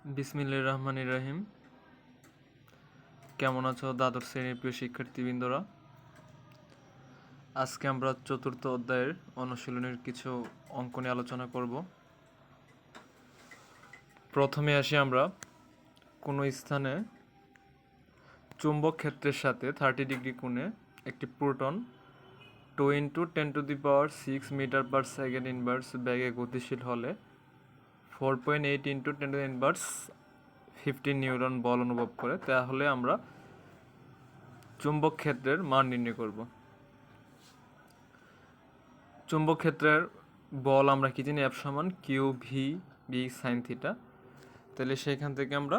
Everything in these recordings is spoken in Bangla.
বিসমিল্লাহির রহমানির রহিম। কেমন আছো দ্বাদশ শ্রেণীর প্রিয় শিক্ষার্থীবৃন্দরা? আজকে আমরা চতুর্থ অধ্যায়ের অনুশীলনের কিছু অঙ্ক নিয়ে আলোচনা করব। প্রথমে আসি আমরা কোনো স্থানে চুম্বক ক্ষেত্রের সাথে 30 ডিগ্রি কোণে একটি proton 2 × 10⁶ metre per second inverse বেগে গতিশীল হলে 4.8 × 10⁻15 নিউটন বল অনুভব করে, তাহলে আমরা চুম্বক ক্ষেত্রের মান নির্ণয় করব। চুম্বক ক্ষেত্রের বল আমরা কি জানি? F সমান Q V B sine theta. তাহলে সেখান থেকে আমরা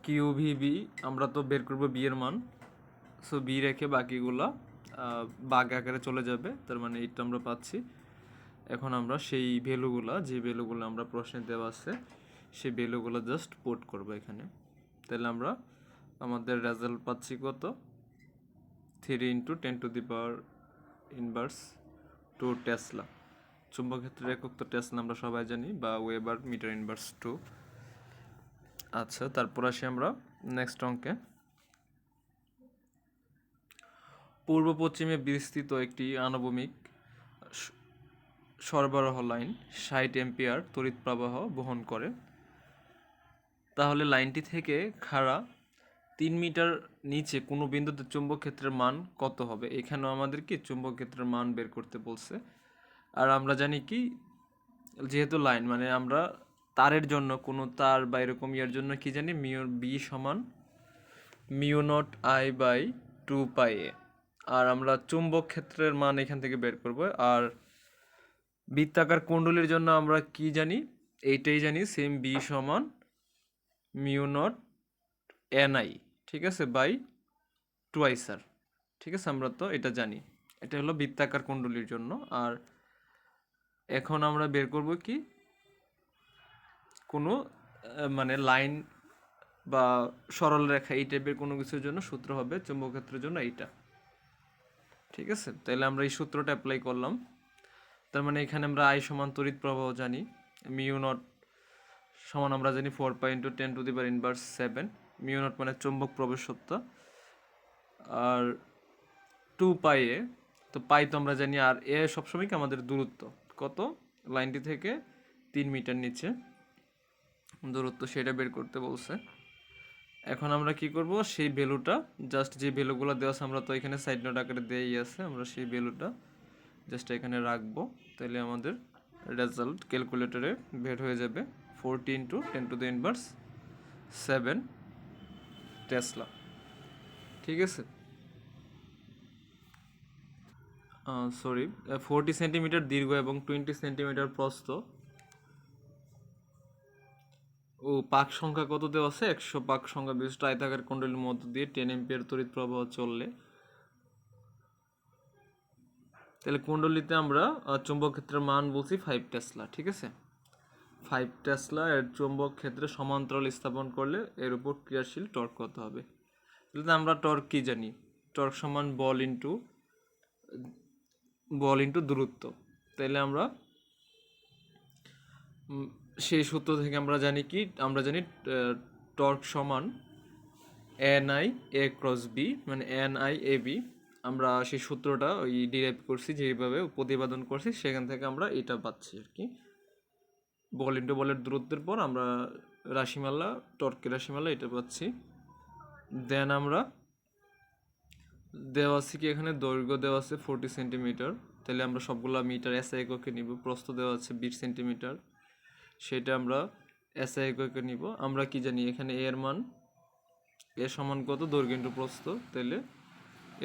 কিউ ভি বি আমরা তো বের করব বি এর মান, সো বি রেখে বাকিগুলা বাগ আকারে চলে যাবে, তার মানে এইটা আমরা পাচ্ছি। এখন আমরা সেই যে ভ্যালুগুলো আমরা প্রশ্নে দেওয়া আছে সেই ভ্যালুগুলো জাস্ট পুট করব এখানে। তাহলে আমরা আমাদের রেজাল্ট পাচ্ছি কত? 3 × 10⁻⁻² টেসলা। চুম্বক ক্ষেত্রের একক তো টেসলা আমরা সবাই জানি, বা ওয়েবার মিটার ইনভার্স 2। আচ্ছা, তারপর আসি আমরা নেক্সট অঙ্কে। পূর্ব পশ্চিমে বিস্তৃত একটি আনুভূমিক সরবরাহ লাইন 60 অ্যাম্পিয়ার তড়িৎ প্রবাহ বহন করে। তাহলে লাইনটি থেকে খাড়া 3 মিটার নিচে কোনো বিন্দুতে চুম্বক ক্ষেত্রের মান কত হবে? এখানেও আমাদের কি চুম্বক ক্ষেত্রের মান বের করতে বলছে। আর আমরা জানি কি, যেহেতু লাইন মানে আমরা তারের জন্য কোনো তার বা এরকম ইয়ার জন্য কি জানি, বি সমান μ0I/2πa। আর আমরা চুম্বক ক্ষেত্রের মান এখান থেকে বের করব। আর বৃত্তাকার কুণ্ডলীর জন্য আমরা কি জানি? এইটাই জানি, সেম বি সমান μ0 ঠিক আছে, বাই 2I/r। ঠিক আছে, আমরা তো এটা জানি, এটা হলো বৃত্তাকার কুণ্ডলীর জন্য। আর এখন আমরা বের করব কি, কোনো মানে লাইন বা সরল রেখা এই টাইপের কোনো কিছুর জন্য সূত্র হবে চুম্বক ক্ষেত্রের জন্য এইটা। ঠিক আছে, তাহলে আমরা এই সূত্রটা অ্যাপ্লাই করলাম। তার মানে এখানে আমরা I সমান তড়িৎ প্রবাহ জানি, μ0 সমান আমরা জানি 4/10⁻⁷। μ0 মানে চুম্বক প্রবেশত্ব, আর 2πa তো পাই তো আমরা জানি। আর এ সবসময় কি আমাদের দূরত্ব কত, লাইনটি থেকে 3 মিটার নিচে দূরত্ব, সেটা বের করতে বলছে। এখন আমরা কি করব, সেই ভ্যালুটা জাস্ট যে ভ্যালুগুলো দেওয়া আছে আমরা তো এখানে সাইড নোট আকারে দেই আছে, আমরা সেই ভ্যালুটা জাস্ট এখানে রাখবো। তাহলে আমাদের রেজাল্ট ক্যালকুলেটরে বের হয়ে যাবে 40 × 10⁻7 টেসলা। ঠিক আছে, 40 সেন্টিমিটার দীর্ঘ এবং 20 সেন্টিমিটার প্রস্থ ও পাক সংখ্যা কত দেওয়া আছে? 100 পাক সংখ্যা বিশিষ্ট আয়তাকার কুণ্ডলীর মধ্য দিয়ে 10 অ্যাম্পিয়ার তড়িৎ প্রবাহ চললে, তাহলে কুণ্ডলীতে আমরা চুম্বক ক্ষেত্রের মান বলছি 5 টেসলা। ঠিক আছে, 5 টেসলা এর চুম্বক ক্ষেত্রে সমান্তরাল স্থাপন করলে এর উপর ক্রিয়াশীল টর্ক কত হবে? তাহলে আমরা টর্ক কি জানি? টর্ক সমান বল ইন্টু দূরত্ব। তাহলে আমরা সেই সূত্র থেকে আমরা জানি কি, আমরা জানি টর্ক সমান NI/A×B, মানে NI/AB। আমরা সেই সূত্রটা ওই ডিরাইভ করছি, যেভাবে প্রতিপাদন করছি সেখান থেকে আমরা এটা পাচ্ছি আর কি। বল ইন্টু বলের দূরত্বের পর আমরা রাশিমালা, টর্কের রাশিমালা এটা পাচ্ছি। দেন আমরা দেওয়া আছে কি, এখানে দৈর্ঘ্য দেওয়া আছে 40 সেন্টিমিটার, তাহলে আমরা সবগুলো মিটার SI এককে নিব। প্রস্থ দেওয়া আছে 20 সেন্টিমিটার, সেটা আমরা SI এককে নিব। আমরা কি জানি এখানে এর মান, এর সমান কত? দৈর্ঘ্য ইন্টু প্রস্থ। তাহলে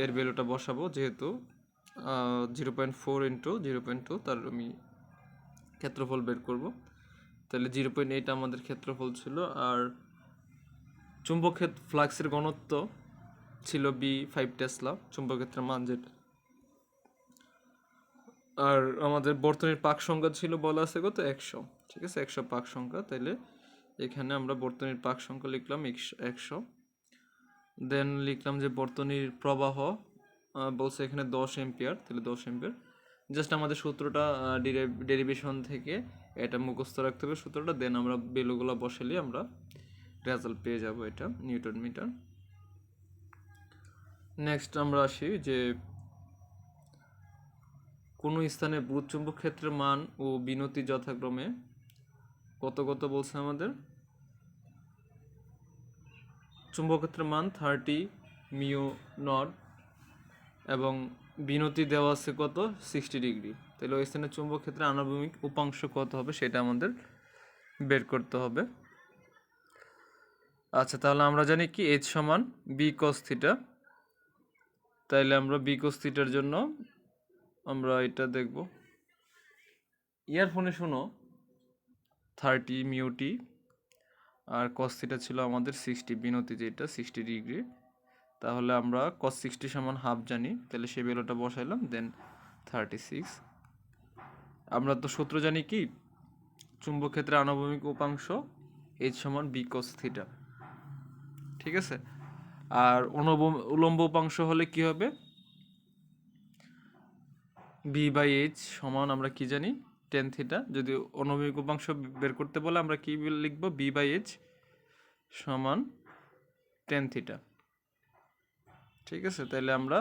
এর ভ্যালুটা বসাবো, যেহেতু 0.4 × 0.2 তার আমি ক্ষেত্রফল বের করব। তাহলে 0.8 আমাদের ক্ষেত্রফল ছিল। আর চুম্বক ক্ষেত্র ফ্লাক্সের ঘনত্ব ছিল B5 টেসলা, চুম্বক ক্ষেত্রের মান যেটা। আর আমাদের বর্তনীর পাক সংখ্যা ছিল বলা আছে কত? 100। ঠিক আছে, 100 পাক সংখ্যা। তাহলে এখানে আমরা বর্তনীর পাক সংখ্যা লিখলাম 100। দেন লিখলাম যে বর্তনীর প্রবাহ বলছে এখানে 10 অ্যাম্পিয়ার, তাহলে 10 অ্যাম্পিয়ার। জাস্ট আমাদের সূত্রটা ডেরিভেশন থেকে এটা মুখস্থ রাখতে হবে সূত্রটা, দেন আমরা ভ্যালুগুলো বসালে আমরা রেজাল্ট পেয়ে যাব, এটা নিউটন মিটার। নেক্সট আমরা আসি যে কোনো স্থানে বুদ চুম্বক ক্ষেত্রের মান ও বিনতি যথাক্রমে কত কত বলছে আমাদের। চুম্বক ক্ষেত্রের মান 30 মিউ নট এবং বিনতি দেওয়া আছে কত 60 ডিগ্রি। তাহলে ওই স্থানে চুম্বক ক্ষেত্রে আনুভূমিক উপাংশ কত হবে সেটা আমাদের বের করতে হবে। আচ্ছা, তাহলে আমরা জানি কি এইচ সমান বি কস থিটা। তাইলে আমরা বি কস থিটার জন্য আমরা এটা দেখব। ইয়ারফোনে শোনো 30 মিউটি আর কস থিটা ছিল আমাদের 60, বিনতি যেটা 60 ডিগ্রি। তাহলে আমরা cos 60 সমান হাফ জানি, তাহলে সেই ভ্যালুটা বসাইলাম, দেন 36। আমরা তো সূত্র জানি কি চুম্বক ক্ষেত্রে আনুভূমিক উপাংশ এইচ সমান বি cos থিটা, ঠিক আছে। আর উলম্ব উপাংশ হলে কি হবে, বি বাই এইচ সমান আমরা কি জানি টেন থিটা। যদি অনুভূমিক উপাংশ বের করতে বলে আমরা কি লিখব, বি বাই এইচ সমান টেন থিটা, ঠিক আছে। তাহলে আমরা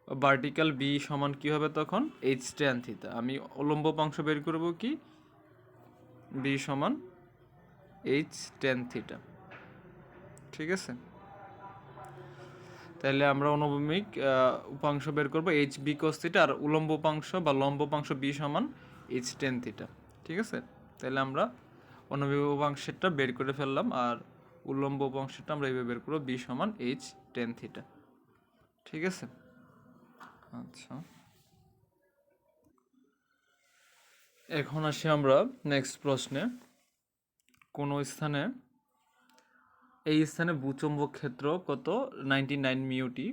ভার্টিক্যাল বি সমান কি হবে তখন এইচ টেন থিটা। আমি উলম্ব উপাংশ বের করব কি বি সমান এইচ টেন থিটা, ঠিক আছে। তাহলে আমরা অনুভূমিক উপাংশ বের করব এইচ বি কস থিটা, আর উলম্ব উপাংশ বা লম্ব উপাংশ বি সমান এইচ টেন থিটা, ঠিক আছে। তাহলে আমরা অনুভূমিক উপাংশটা বের করে ফেললাম, আর উলম্ব উপাংশটা আমরা এইভাবে বের করব বি সমান এইচ টেন থিটা, ঠিক আছে। আচ্ছা, এখন আসি আমরা নেক্সট প্রশ্নে। কোন স্থানে এই স্থানে ভূচুম্বক ক্ষেত্র কত 99 মিউটি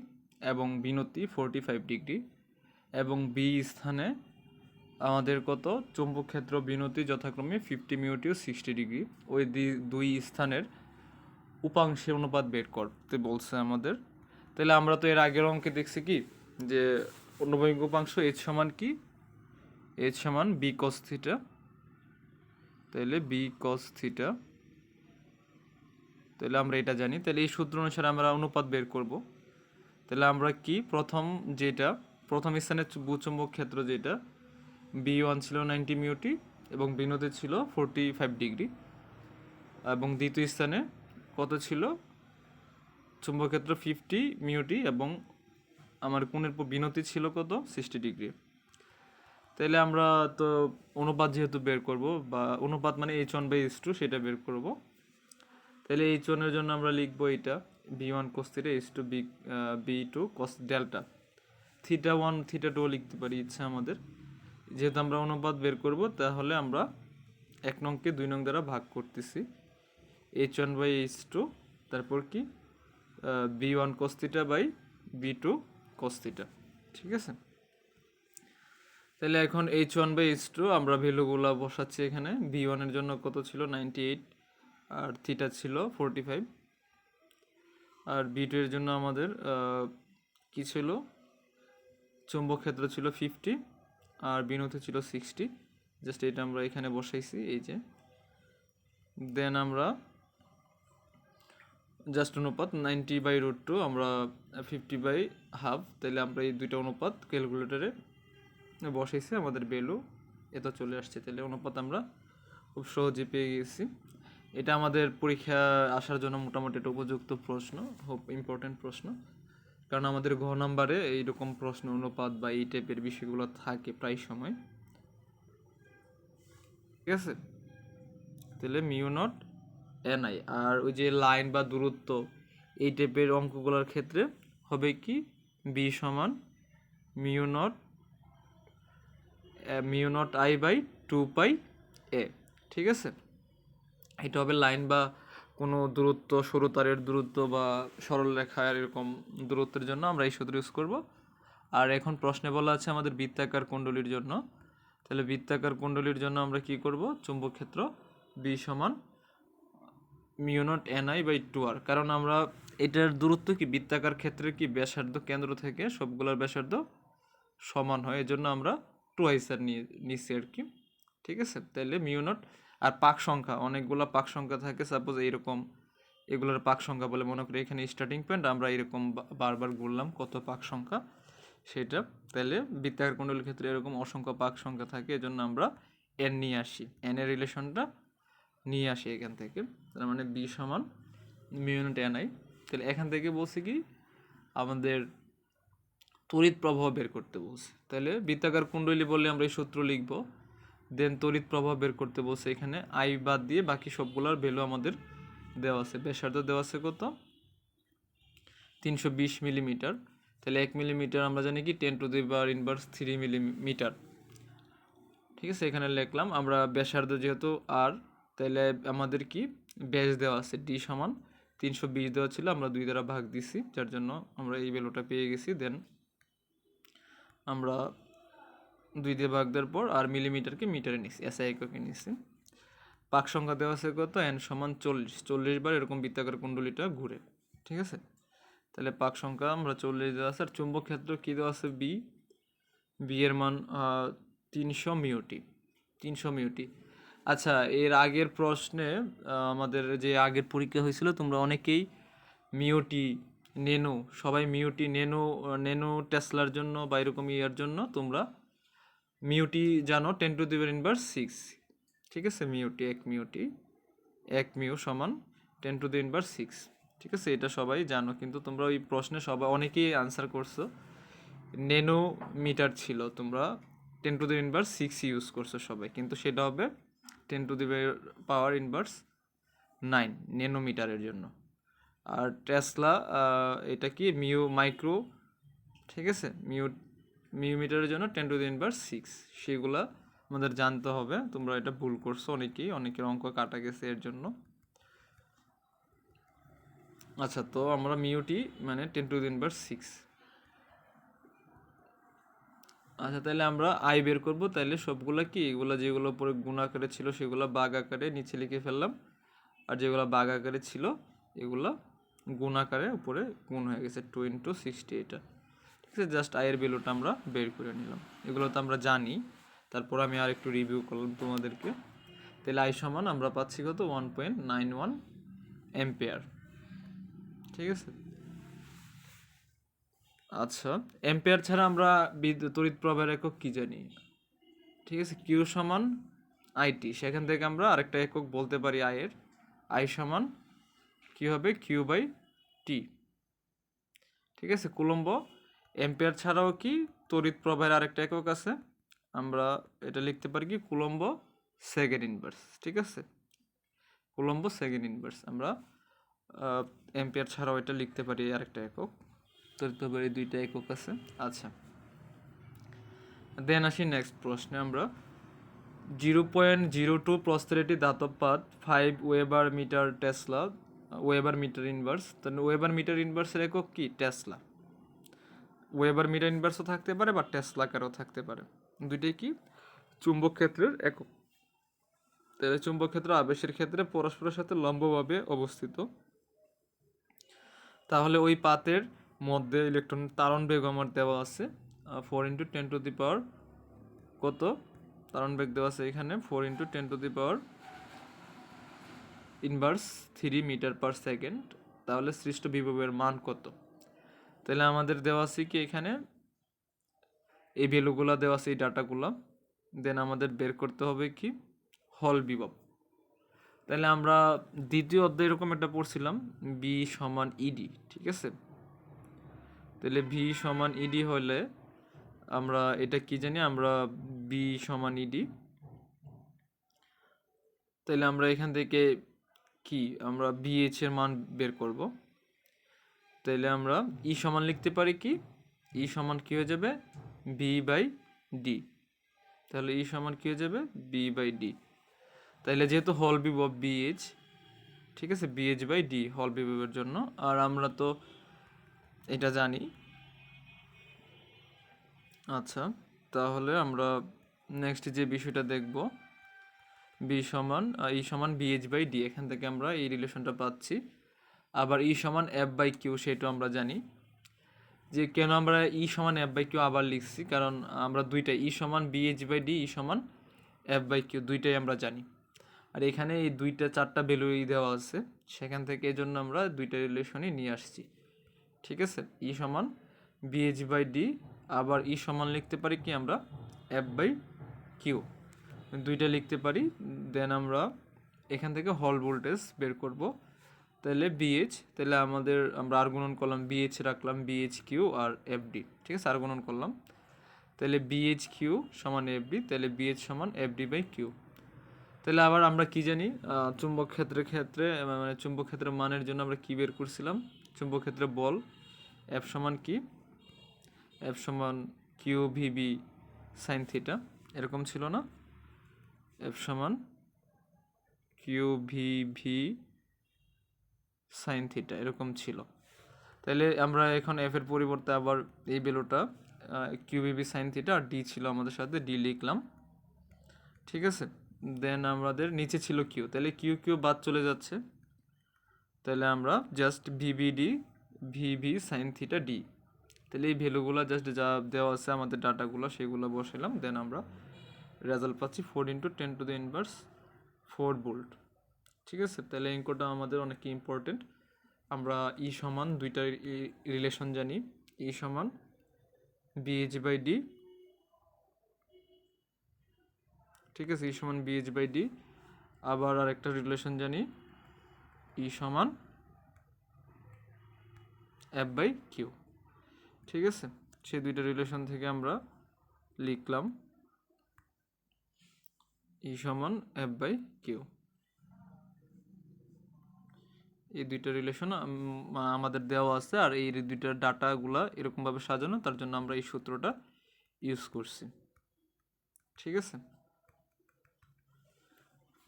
এবং বিনতি 45 ডিগ্রি, এবং বি স্থানে আমাদের কত চুম্বক ক্ষেত্র বিনতি যথাক্রমে 50 মিউটি ও 60 ডিগ্রি। ওই দুই স্থানের উপাংশের অনুপাত বের করতে বলছে আমাদের। তাহলে আমরা তো এর আগের অঙ্কে দেখছি কি যে অনুভূমিক উপাংশ এইচ সমান কি, এইচ সমান বি কস থিটা। তাহলে বি কস থিটা, তাহলে আমরা এটা জানি। তাহলে এই সূত্র অনুসারে আমরা অনুপাত বের করব। তাহলে আমরা কি প্রথম স্থানে ভূচুম্বক ক্ষেত্র যেটা বি ওয়ান ছিল 90 মিউটি এবং বিনতি ছিল 45 ডিগ্রি, এবং দ্বিতীয় স্থানে কত ছিল চুম্বক ক্ষেত্র 50 মিউটি এবং আমার কোণের বিনতি ছিল কত 60 ডিগ্রি। তাহলে আমরা তো অনুপাত যেহেতু বের করব, বা অনুপাত মানে H1/H2 সেটা বের করব। তাহলে H1 এর জন্য আমরা লিখব এটা B1 cos theta H2 B2 cos delta, theta 1 theta 2 লিখতে পারি ইচ্ছা আমাদের। যেহেতু আমরা অনুপাত বের করব তাহলে আমরা 1 নংকে 2 নং দ্বারা ভাগ করতেছি, H1/H2 তারপর কি B1 cos theta by B2 cos theta, ঠিক আছে। তাহলে এখন H1/H2 আমরা ভ্যালুগুলো বসাচ্ছি এখানে। B1 এর জন্য কত ছিল 98 আর থিটা ছিল 45, আর B2 এর জন্য আমাদের কি ছিল চুম্বক ক্ষেত্র ছিল 50 আর বিনতি ছিল 60। জাস্ট এটা আমরা এখানে বসাইছি এই যে। দেন আমরা জাস্ট অনুপাত 90/√2 আমরা 50/হাফ, তাহলে আমরা এই দুইটা অনুপাত ক্যালকুলেটরে বসাইছি, আমাদের ভ্যালু এত চলে আসছে। তাহলে অনুপাত আমরা খুব সহজে পেয়ে গেছি। এটা আমাদের পরীক্ষা আসার জন্য মোটামুটি একটা উপযুক্ত প্রশ্ন, খুব ইম্পর্টেন্ট প্রশ্ন, কারণ আমাদের ঘ নাম্বারে এইরকম প্রশ্ন অনুপাত বা এই টাইপের বিষয়গুলো থাকে প্রায় সময়, ঠিক আছে। তাহলে মিউ নট এনআই, আর ওই যে লাইন বা দূরত্ব এই টাইপের অঙ্কগুলোর ক্ষেত্রে হবে কি বি সমান মিউ নট আই বাই 2 পাই এ, ঠিক আছে। এটা হবে লাইন বা কোনো দূরত্ব, সরু তারের দূরত্ব বা সরল রেখার এরকম দূরত্বের জন্য আমরা এই সূত্র ইউজ করব। আর এখন প্রশ্নে বলা আছে আমাদের বৃত্তাকার কুণ্ডলীর জন্য। তাহলে বৃত্তাকার কুণ্ডলীর জন্য আমরা কি করব, চুম্বক ক্ষেত্র বি সমান mu not NI by 2r, কারণ আমরা এটার দূরত্ব কি বৃত্তাকার ক্ষেত্রে কি ব্যাসার্ধ কেন্দ্র থেকে সবগুলোর ব্যাসার্ধ সমান হয়, এজন্য আমরা 2r নিচ্ছি আর কি। ঠিক আছে, তাহলে মিউ নট। আর পাক সংখ্যা, অনেকগুলো পাক সংখ্যা থাকে, সাপোজ এইরকম এগুলোর পাক সংখ্যা বলে মনে করি, এখানে স্টার্টিং পয়েন্ট আমরা এরকম বারবার ঘুরলাম কত পাক সংখ্যা সেটা, তাহলে বৃত্তাকার কুণ্ডলীর ক্ষেত্রে এরকম অসংখ্য পাক সংখ্যা থাকে, এজন্য আমরা এন নিয়ে আসি, এন এর রিলেশনটা নিয়ে আসি এখান থেকে। তার মানে বি সমান মিউ নট এন আই। তাহলে এখান থেকে বলছি কি আমাদের তড়িৎ প্রবাহ বের করতে বলছে, তাহলে বৃত্তাকার কুণ্ডলী বললে আমরা এই সূত্র লিখব, দেন তড়িৎ প্রবাহ বের করতে বলছে, এখানে আই বাদ দিয়ে বাকি সবগুলোর ভ্যালু আমাদের দেওয়া আছে। ব্যাসার্ধ দেওয়া আছে কত 320 মিলিমিটার, তাহলে 1 মিলিমিটার আমরা জানি কি 10⁻³ মিলিমিটার। ঠিক আছে, এখানে লিখলাম আমরা ব্যাসার্ধ যেহেতু আর, তাহলে আমাদের কি ব্যাস দেওয়া আছে ডি সমান 320 দেওয়া ছিল, আমরা 2 দ্বারা ভাগ দিছি, যার জন্য আমরা এই ভ্যালুটা পেয়ে গেছি। দেন আমরা 2 দিয়ে ভাগ দেওয়ার পর আর মিলিমিটারকে মিটারে নিছি, এসআই এককে নিছি। পাক সংখ্যা দেওয়া আছে কত এন সমান 40 বার এরকম বৃত্তাকার কুণ্ডলীটা ঘুরে। ঠিক আছে, তাহলে পাক সংখ্যা আমরা 40 দেওয়া আছে। আর চুম্বক ক্ষেত্র কী দেওয়া আছে বি, বি এর মান 300 মিউটি, 300 মিউটি। আচ্ছা, এর আগের প্রশ্নে আমাদের যে আগের পরীক্ষা হয়েছিল তোমরা অনেকেই মিউটি নেনো, সবাই মিউটি নেনো টেসলার জন্য বা এরকম ইয়ার জন্য তোমরা মিউটি জানো 10⁻⁶। ঠিক আছে, মিউটি এক মিউ সমান 10⁻⁶। ঠিক আছে, এটা সবাই জানো, কিন্তু তোমরা ওই প্রশ্নে সবাই অনেকেই আনসার করছো নেনো মিটার ছিল, তোমরা 10⁻⁶ ইউজ করছো সবাই, কিন্তু সেটা হবে 10⁻⁹ নেনোমিটারের জন্য। আর টেসলা এটা কি মাইক্রো। ঠিক আছে, মিটারের জন্য 10⁻⁶, সেগুলা আমাদের জানতে হবে। তোমরা এটা ভুল করছো অনেকের অঙ্ক কাটা গেছে এর জন্য। আচ্ছা, তো আমরা মিউটি মানে 10⁻⁶। আচ্ছা, তাহলে আমরা আই বের করব, তাহলে সবগুলা কি এগুলো যেগুলো উপরে গুণ আকারে ছিল সেগুলো ভাগ আকারে নিচে লিখে ফেললাম, আর যেগুলো ভাগ আকারে ছিল এগুলো গুণ আকারে উপরে গুণ হয়ে গেছে 2 × 60 এটা। ঠিক আছে, জাস্ট আয়ের ভ্যালুটা আমরা বের করে নিলাম, এগুলো তো আমরা জানি, তারপর আমি আর একটু রিভিউ করলাম তোমাদেরকে। তাহলে আই সমান আমরা পাচ্ছি কত 1.91 অ্যাম্পিয়ার। ঠিক আছে, আচ্ছা অ্যাম্পিয়ার ছাড়া আমরা তড়িৎ প্রবাহের একক কি জানি? ঠিক আছে, কিউ সমান আইটি, সেখান থেকে আমরা আরেকটা একক বলতে পারি আয়ের, আই সমান কি হবে Q/T। ঠিক আছে, কুলম্ব। অ্যাম্পিয়ার ছাড়াও কি তড়িৎ প্রবাহের আরেকটা একক আছে, আমরা এটা লিখতে পারি কি কুলম্ব সেকেন্ড ইনভার্স। ঠিক আছে, কুলম্ব সেকেন্ড ইনভার্স আমরা অ্যাম্পিয়ার ছাড়াও এটা লিখতে পারি আরেকটা একক, তড়িৎ প্রবাহের 2টা একক আছে। আচ্ছা, দেন আসি নেক্সট প্রশ্নে। আমরা 0.02 প্রস্থের একটি ধাতব পাত 5 weber metre tesla, weber metre inverse. তাহলে ওয়েবার মিটার ইনভার্সের একক কি টেসলা। ওয়েবার মিটার ইনভার্সও থাকতে পারে বা টেসলাকারও থাকতে পারে, দুইটাই কি চুম্বক ক্ষেত্রের একক। তাহলে চুম্বক ক্ষেত্র আবেশের ক্ষেত্রে পরস্পরের সাথে লম্বভাবে অবস্থিত, তাহলে ওই পাতের মধ্যে ইলেকট্রন তারণ বেগ আমার দেওয়া আছে 4 × 10⁻, কত তারণ বেগ দেওয়া আছে এখানে 4 × 10⁻⁻³ মিটার/সেকেন্ড। তাহলে সৃষ্ট বিভবের মান কত? তাহলে আমাদের দেওয়া আছে কি এখানে এই ভ্যালুগুলো দেওয়া আছে, এই ডাটাগুলো, দেন আমাদের বের করতে হবে কি হল বিভব। তাহলে আমরা দ্বিতীয় অধ্যায় এরকম একটা পড়ছিলাম বি সমান ইডি। ঠিক আছে, তাহলে ভি সমান ইডি হলে আমরা এটা কি জানি, আমরা বি সমান ইডি, তাহলে আমরা এখান থেকে কি আমরা বিএইচ এর মান বের করব। তাহলে আমরা ই সমান লিখতে পারি কি ই সমান কি হয়ে যাবে B/D। তাহলে ই সমান কি হয়ে যাবে B/D। তাহলে যেহেতু হল বিভব বিএইচ, ঠিক আছে, BH/D হল বিভবের জন্য, আর আমরা তো এটা জানি। আচ্ছা, তাহলে আমরা নেক্সট যে বিষয়টা দেখব বি সমান ই সমান BH/D, এখান থেকে আমরা এই রিলেশনটা পাচ্ছি। আবার ই সমান F/Q, সেটাও আমরা জানি। যে কেন আমরা ই সমান F/Q আবার লিখছি, কারণ আমরা দুইটা ই সমান BH/D ই সমান এফ বাই কিউ, দুইটাই আমরা জানি। আর এখানে এই দুইটা চারটা ভ্যালুই দেওয়া আছে, সেখান থেকে এই জন্য আমরা দুইটা রিলেশনই নিয়ে আসছি। ঠিক আছে, ই সমান বিএইচ বাই ডি, আবার ই সমান লিখতে পারি কি আমরা এফ বাই কিউ, দুইটা লিখতে পারি। দেন আমরা এখান থেকে হল ভোল্টেজ বের করব। তাহলে বিএইচ, তাহলে আমরা আর গুণন করলাম, বিএইচ রাখলাম, BH Q R F D, ঠিক আছে, আর গুণন করলাম। তাহলে বিএইচ কিউ সমান এফ ডি, তাহলে বিএইচ সমান এফ ডি বাই কিউ। তাহলে আবার আমরা কি জানি, চুম্বক ক্ষেত্রে মানে চুম্বক ক্ষেত্রের মানের জন্য আমরা কি বের করছিলাম, চুম্বক ক্ষেত্রে বল এফ সমান কি, এফ সমান কিউ ভিবি সাইন থিটা, এরকম ছিল না, এফ সমান কিউ ভি সাইন থিটা এরকম ছিল। তাহলে আমরা এখন এফ এর পরিবর্তে আবার এই ভ্যালুটা কিউ ভিবি সাইন থিটা আর ডি ছিল আমাদের সাথে, ডি লিখলাম। ঠিক আছে, দেন আমাদের নিচে ছিল কিউ, তাহলে কিউ কিউ বাদ চলে যাচ্ছে, তাহলে আমরা জাস্ট ভিবিডি ভিভি সাইন থিটা ডি, তাহলে এই ভ্যালুগুলো জাস্ট যা দেওয়া আছে আমাদের ডাটাগুলো সেগুলো বসাইলাম। দেন আমরা রেজাল্ট পাচ্ছি 4 × 10⁻⁴ ভোল্ট। ঠিক আছে, তাহলে অঙ্কটা আমাদের অনেক ইম্পর্টেন্ট। আমরা ই সমান দুইটা রিলেশন জানি, ই সমান বিএইচ বাই ডি, ঠিক আছে, ই সমান বিএইচ বাই ডি, আবার আরেকটা রিলেশন জানি ই সমান এফ বাই কিউ। ঠিক আছে, সেই দুইটা রিলেশন থেকে আমরা লিখলাম ই সমান এফ বাই কিউ। এই দুইটা রিলেশন আমাদের দেওয়া আছে, আর এই দুইটা ডাটাগুলা এরকমভাবে সাজানো, তার জন্য আমরা এই সূত্রটা ইউজ করছি। ঠিক আছে,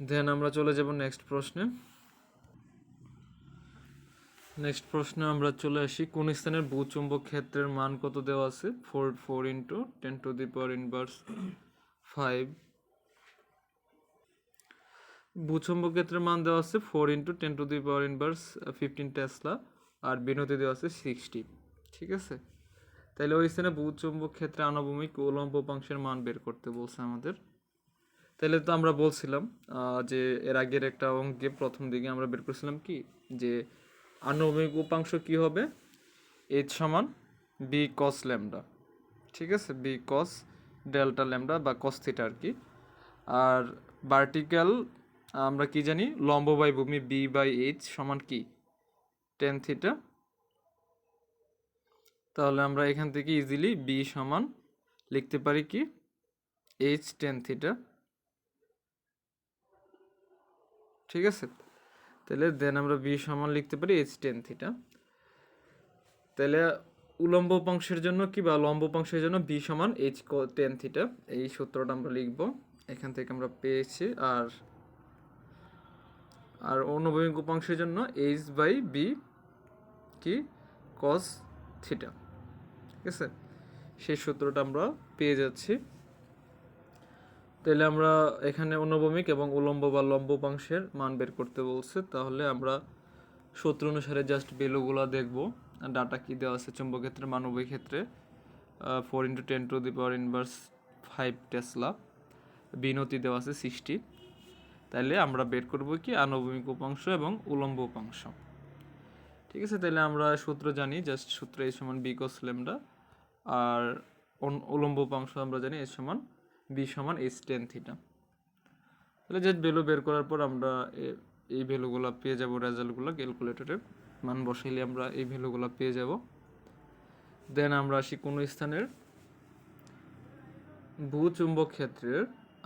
দেন আমরা চলে যাব নেক্সট প্রশ্নে। নেক্সট প্রশ্নে আমরা চলে আসি, কোন স্থানের ভূচুম্বক ক্ষেত্রের মান কত দেওয়া আছে, 4 × 10⁻⁵ ভূচুম্বক ক্ষেত্রের মান দেওয়া আছে 4 × 10⁻15 টেসলা, আর বিনতি দেওয়া আছে 60। ঠিক আছে, তাহলে ওই স্থানে ভূচুম্বক ক্ষেত্রে আনুভূমিক ও উল্লম্ব উপাংশের মান বের করতে বলছে আমাদের। তাহলে তো আমরা বলছিলাম যে এর আগের একটা অঙ্কে প্রথম দিকে আমরা বের করছিলাম কি, যে আনুভূমিক উপাংশ কি হবে, এইচ সমান বি কস ল্যামডা। ঠিক আছে, বি কস ডেল্টা ল্যামডা বা কস থিটা আর কি। আর ভার্টিক্যাল আমরা কি জানি, লম্ব বাই ভূমি বি বাই এইচ সমান কি, টেন থিটা। তাহলে আমরা এখান থেকে ইজিলি বি সমান লিখতে পারি কি, এইচ টেন থিটা। ঠিক আছে, তাহলে দেন আমরা বি সমান লিখতে পারি এইচ টেন থিটা। তাহলে উলম্ব উপাংশের জন্য কি, বা লম্ব উপাংশের জন্য বি সমান এইচ টেন থিটা, এই সূত্রটা আমরা লিখব, এখান থেকে আমরা পেয়েছি। আর অনুভূমিক উপাংশের জন্য এইচ বাই বি কি, কস থিটা। ঠিক আছে, সেই সূত্রটা আমরা পেয়ে যাচ্ছি। তাহলে আমরা এখানে অনুভূমিক এবং উলম্ব বা লম্ব উপাংশের মান বের করতে বলছে, তাহলে আমরা সূত্র অনুসারে জাস্ট ভ্যালুগুলো দেখব। ডাটা কি দেওয়া আছে, চুম্বক ক্ষেত্রে মানবিক ক্ষেত্রে 4 × 10⁻⁵ টেসলা, বিনতি দেওয়া আছে 60। তাহলে আমরা বের করব কি, আনুভূমিক উপাংশ এবং উলম্ব উপাংশ। ঠিক আছে, তাহলে আমরা সূত্র জানি, জাস্ট সূত্র এ সমান বি কস ল্যামডা, আর উলম্ব উপাংশ আমরা জানি এ সমান বি সমান এইচ টেন থিটা। তাহলে জাস্ট ভ্যালু বের করার পর আমরা এই ভ্যালুগুলো পেয়ে যাব, রেজাল্টগুলো ক্যালকুলেটরে মান বসাইলে আমরা এই ভ্যালুগুলো পেয়ে যাব। দেন আমরা আসি কোন স্থানের ভূচুম্বক ক্ষেত্রের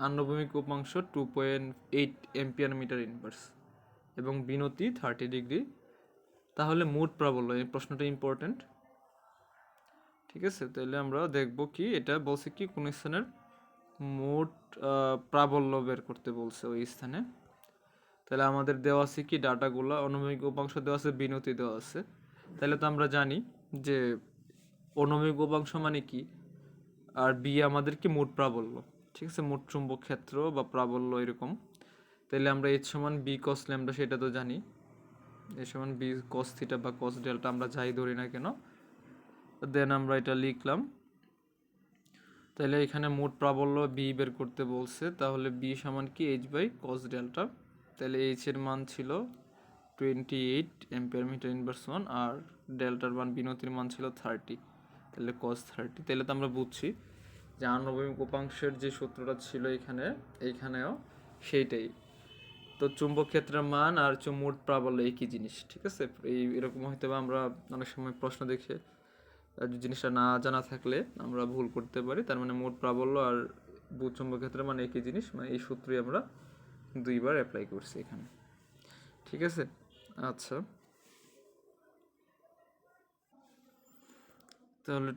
আনুভূমিক উপাংশ 2.8 এম্পিয়ার মিটার ইনভার্স এবং বিনতি 30 ডিগ্রি, তাহলে মোট প্রাবল্য, এই প্রশ্নটা ইম্পর্টেন্ট। ঠিক আছে, তাহলে আমরা দেখব কি, এটা বলছে কি কোন স্থানের মোট প্রাবল্য বের করতে বলছে ওই স্থানে। তাহলে আমাদের দেওয়া আছে কি ডাটাগুলো, অনুভূমিক উপাংশ দেওয়া আছে, বিনতি দেওয়া আছে। তাহলে তো আমরা জানি যে অনুভূমিক উপাংশ মানে কি, আর বি আমাদের কি মোট প্রাবল্য। ঠিক আছে, মোট চুম্বক ক্ষেত্র বা প্রাবল্য এরকম। তাহলে আমরা এইচ সমান বি কস ল্যামডা সেটা তো জানি, এ সমান বি কস থিটা বা কস ডেল্টা আমরা যাই ধরি না কেন। দেন আমরা এটা লিখলাম। তাহলে এখানে মোট প্রাবল্য বি বের করতে বলছে, তাহলে বি সমান কি এইচ বাই কস ডেল্টা। তাহলে এইচ এর মান ছিল 28 এম্পিয়ার মিটার ইনভার্স 1 আর ডেল্টার মান বিনতির মান ছিল 30, তাহলে কস 30। তাহলে তো আমরা বুঝছি যে আনুভূমিক উপাংশের যে সূত্রটা ছিল এইখানেও সেইটাই। তো চুম্বক ক্ষেত্রের মান আর মোট প্রাবল্য একই জিনিস, ঠিক আছে। এরকম হয়তো আমরা অনেক সময় প্রশ্ন দেখে জিনিসটা না জানা থাকলে আমরা ভুল করতে পারি। তার মানে মোট প্রাবল্য আর চুম্বক ক্ষেত্রের মান একই জিনিস, মানে এই সূত্রই আমরা 2বার অ্যাপ্লাই করছি এখানে, ঠিক আছে। আচ্ছা, তাহলে